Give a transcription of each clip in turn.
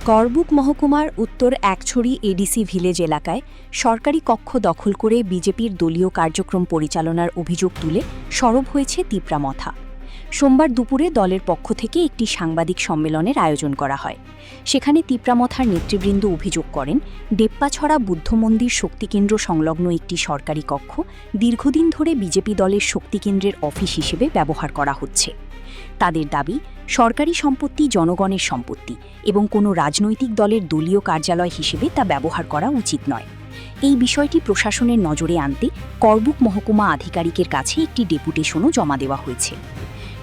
করবুক মহকুমার উত্তর একছড়ি ADC village এলাকায় সরকারি কক্ষ দখল করে বিজেপির দলীয় কার্যক্রম পরিচালনার অভিযোগ তুলে সরব হয়েছে তিপ্রামথা। সোমবার দুপুরে দলের পক্ষ থেকে একটি সাংবাদিক সম্মেলনের আয়োজন করা হয়। সেখানে তিপ্রামথার নেতৃবৃন্দ অভিযোগ করেন, ডেপ্পাছড়া বুদ্ধ মন্দির শক্তিকেন্দ্র সংলগ্ন একটি সরকারি কক্ষ দীর্ঘদিন ধরে বিজেপি দলের শক্তিকেন্দ্রের অফিস হিসেবে ব্যবহার করা হচ্ছে। তাদের দাবি, সরকারি সম্পত্তি জনগণের সম্পত্তি এবং কোনো রাজনৈতিক দলের দলীয় কার্যালয় হিসেবে তা ব্যবহার করা উচিত নয়। এই বিষয়টি প্রশাসনের নজরে আনতে করবুক মহকুমা আধিকারিকের কাছে একটি ডেপুটেশনও জমা দেওয়া হয়েছে।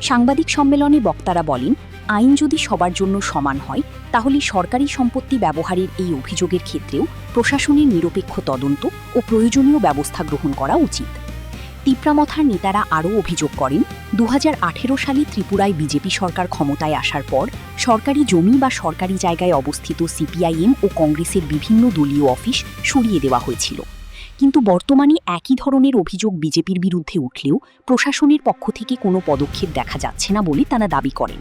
সাংবাদিক সম্মেলনে বক্তারা বলেন, আইন যদি সবার জন্য সমান হয় তাহলে সরকারি সম্পত্তি ব্যবহারের এই অভিযোগের ক্ষেত্রেও প্রশাসনের নিরপেক্ষ তদন্ত ও প্রয়োজনীয় ব্যবস্থা গ্রহণ করা উচিত। তিপ্রামথার নেতারা আরও অভিযোগ করেন, 2018 সালে ত্রিপুরায় বিজেপি সরকার ক্ষমতায় আসার পর সরকারি জমি বা সরকারি জায়গায় অবস্থিত সিপিআইএম ও কংগ্রেসের বিভিন্ন দলীয় অফিস সরিয়ে দেওয়া হয়েছিল। কিন্তু বর্তমানে একই ধরনের অভিযোগ বিজেপির বিরুদ্ধে উঠলেও প্রশাসনের পক্ষ থেকে কোনো পদক্ষেপ দেখা যাচ্ছে না বলে তারা দাবি করেন।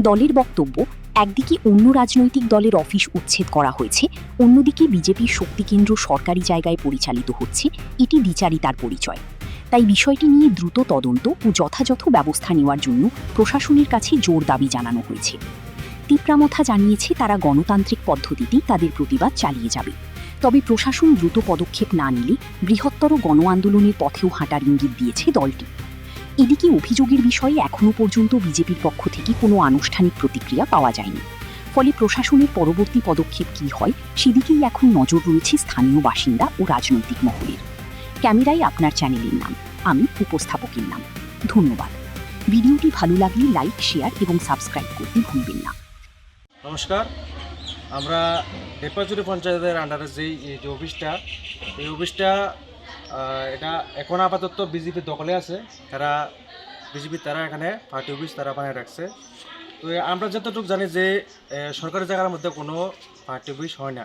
দলের বক্তব্য, একদিকে অন্য রাজনৈতিক দলের অফিস উচ্ছেদ করা হয়েছে, অন্যদিকে বিজেপির শক্তিকেন্দ্র সরকারি জায়গায় পরিচালিত হচ্ছে, এটি দ্বিচারিতার পরিচয়। তাই বিষয়টি নিয়ে দ্রুত তদন্ত ও যথাযথ ব্যবস্থা নেওয়ার জন্য প্রশাসনের কাছে জোর দাবি জানানো হয়েছে। তিপ্রামথা জানিয়েছে, তারা গণতান্ত্রিক পদ্ধতিতেই তাদের প্রতিবাদ চালিয়ে যাবে। তবে প্রশাসন দ্রুত পদক্ষেপ না নিলে বৃহত্তর গণ আন্দোলনের পথেও হাঁটার ইঙ্গিত দিয়েছে দলটি। এদিকে অভিযোগের বিষয়ে এখনও পর্যন্ত বিজেপির পক্ষ থেকে কোনো আনুষ্ঠানিক প্রতিক্রিয়া পাওয়া যায়নি। ফলে প্রশাসনের পরবর্তী পদক্ষেপ কী হয় সেদিকেই এখন নজর রয়েছে স্থানীয় বাসিন্দা ও রাজনৈতিক মহলের। ক্যামেরায় আপনার চ্যানেলের নাম, আমি উপস্থাপকের নাম। ধন্যবাদ। ভিডিওটি ভালো লাগলে লাইক, শেয়ার এবং সাবস্ক্রাইব করতে ভুলবেন না। নমস্কার, আমরা ডেপ্পাছড়ি পঞ্চায়েতের আন্ডারে যে অফিসটা, এই অফিসটা এটা এখন আপাতত বিজেপির দখলে আছে। তারা এখানে পার্টি অফিস তারা বানিয়ে রাখছে। তো আমরা যতটুকু জানি যে সরকারি জায়গার মধ্যে কোনো পার্টি অফিস হয় না।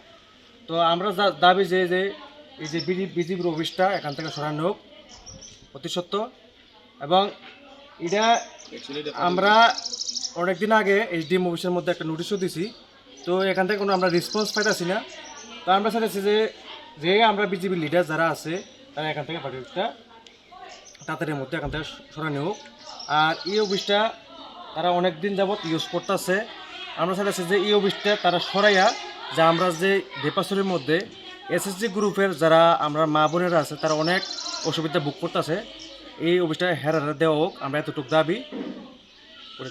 তো আমরা দাবি যে এই যে বিজেপির অফিসটা এখান থেকে সরানো হোক অতি সত্ত্ব। এবং এটা আমরা অনেকদিন আগে এইচডিএম অফিসের মধ্যে একটা নোটিশও দিছি। তো এখান থেকে কোনো আমরা রেসপন্স পাইতেছি না। তো আমরা চাইছি যে আমরা বিজেপির লিডার যারা আছে তারা এখান থেকে পার্টি অফিসটা তাড়াতাড়ির মধ্যে এখান থেকে সরানো হোক। আর এই অফিসটা তারা অনেক দিন যাবৎ ইউজ করতেছে। আমরা চাইছি যে এই অফিসটা তারা সরাইয়া, যে আমরা যে ডেপ্পাছড়ির মধ্যে এসএসজি গ্রুপের যারা আমরা মা বোনেরা আছে তারা অনেক অসুবিধা ভোগ করতেছে, এই অফিসটা হেরা দেওয়া হোক, আমরা এতটুকু দাবি করে।